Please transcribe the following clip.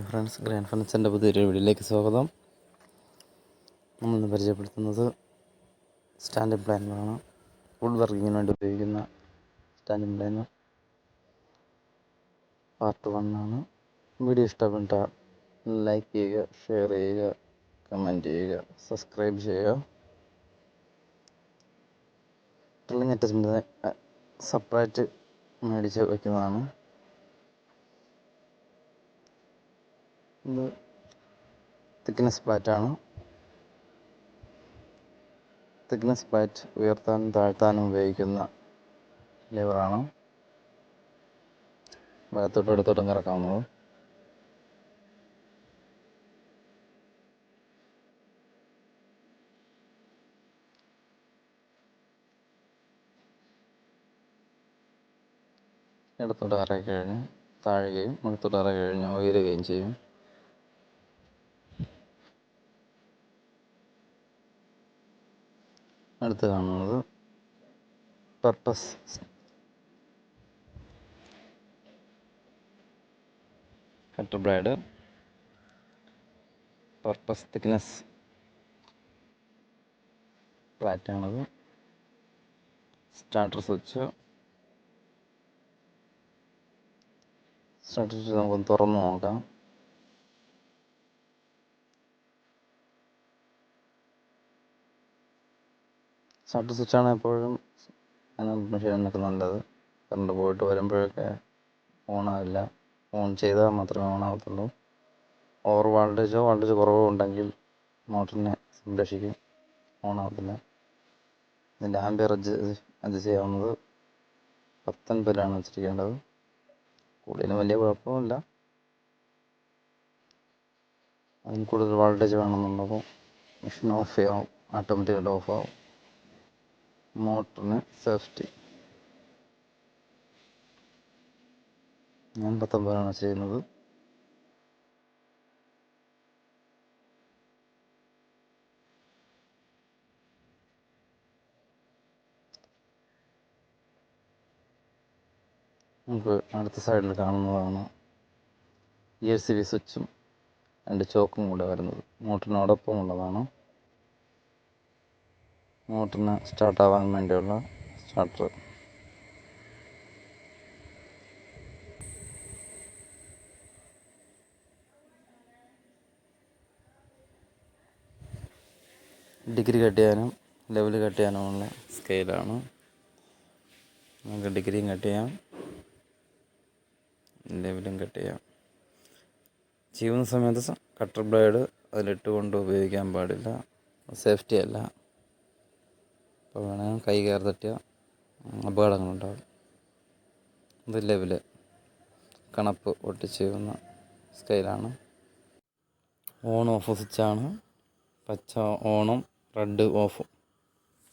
Hi friends, grand ഫർണിച്ചറിൻ്റെ പുതിയൊരു വീഡിയോയിലേക്ക് സ്വാഗതം. നമ്മളിന്ന് പരിചയപ്പെടുത്തുന്നത് സ്റ്റാൻഡിംഗ് പ്ലാനുകളാണ്. വുഡ് വർക്കിങ്ങിന് വേണ്ടി ഉപയോഗിക്കുന്ന സ്റ്റാൻഡിംഗ് പ്ലാന് പാർട്ട് 1 ആണ്. വീഡിയോ ഇഷ്ടപ്പെട്ട ലൈക്ക് ചെയ്യുക, ഷെയർ ചെയ്യുക, കമൻറ്റ് ചെയ്യുക, സബ്സ്ക്രൈബ് ചെയ്യുക. ഡ്രില്ലിംഗ് അറ്റാച്ച്മെൻറ്റ് സെപ്പറേറ്റ് മേടിച്ച് വയ്ക്കുന്നതാണ്. ഇത് തിക്നെസ് പ്ലാറ്റാണ്. തിക്നെസ് പ്ലാറ്റ് ഉയർത്താനും താഴ്ത്താനും ഉപയോഗിക്കുന്ന ലിവറാണ്. വലത്തോട്ടും ഇടത്തോട്ടും കറക്കാവുന്നത്. ഇടത്തോട്ട് കറക്കി കഴിഞ്ഞ് താഴുകയും വലത്തോട്ട് കറക്കി കഴിഞ്ഞ് ഉയരുകയും ചെയ്യും. അടുത്ത് കാണുന്നത് purpose cutter blade, purpose thickness പ്ലാറ്റാണത്. സ്റ്റാർട്ടർ സ്വിച്ച് നമുക്കൊന്ന് തുറന്ന് നോക്കാം. സ്റ്റാർട്ടർ സ്വിച്ചാണ് എപ്പോഴും മെഷീനൊക്കെ നല്ലത്. കറണ്ട് പോയിട്ട് വരുമ്പോഴൊക്കെ ഓണാവില്ല. ഓൺ ചെയ്താൽ മാത്രമേ ഓണാവത്തുള്ളൂ. ഓവർ വോൾട്ടേജ് കുറവോ ഉണ്ടെങ്കിൽ മോട്ടറിനെ സംരക്ഷിക്കും, ഓണാവത്തില്ല. ഇതിൻ്റെ ആംപിയർ അഡ്ജസ്റ്റ് ചെയ്യാവുന്നത് 19 വെച്ചിരിക്കേണ്ടത്. കൂടുതലും വലിയ കുഴപ്പമില്ല. അതിന് കൂടുതൽ വോൾട്ടേജ് വേണമെന്നുള്ളപ്പോൾ മെഷീൻ ഓഫ് ചെയ്യാവും, ഓട്ടോമാറ്റിക്കായിട്ട് ഓഫാവും. മോട്ടറിന് സേഫ്റ്റി ഞാൻ 19 ചെയ്യുന്നത്. നമുക്ക് അടുത്ത സൈഡിൽ കാണുന്നതാണ് ESCV സ്വിച്ചും 2 ചോക്കും കൂടെ വരുന്നത്. മോട്ടറിനോടൊപ്പം ഉള്ളതാണ്. മോട്ടറിന് സ്റ്റാർട്ടാവാൻ വേണ്ടിയുള്ള സ്റ്റാർട്ടർ. ഡിഗ്രി കട്ട് ചെയ്യാനും ലെവൽ കട്ട് ചെയ്യാനുമുള്ള സ്കെയിലാണ്. നമുക്ക് ഡിഗ്രിയും കട്ട് ചെയ്യാം, ലെവലും കട്ട് ചെയ്യാം. ചെയ്യുന്ന സമയത്ത് കട്ടർ ബ്ലേഡ് അതിലിട്ട് കൊണ്ട് ഉപയോഗിക്കാൻ പാടില്ല, സേഫ്റ്റി അല്ല. അപ്പോൾ വേണമെങ്കിൽ കൈ കയറി തട്ടിയ അപകടങ്ങളുണ്ടാകും. ഇത് ലെവല് കണപ്പ് ഒട്ടിച്ച് ചെയ്യുന്ന സ്കെയിലാണ്. On of സ്വിച്ചാണ്. പച്ച ഓണും റെഡ് ഓഫും.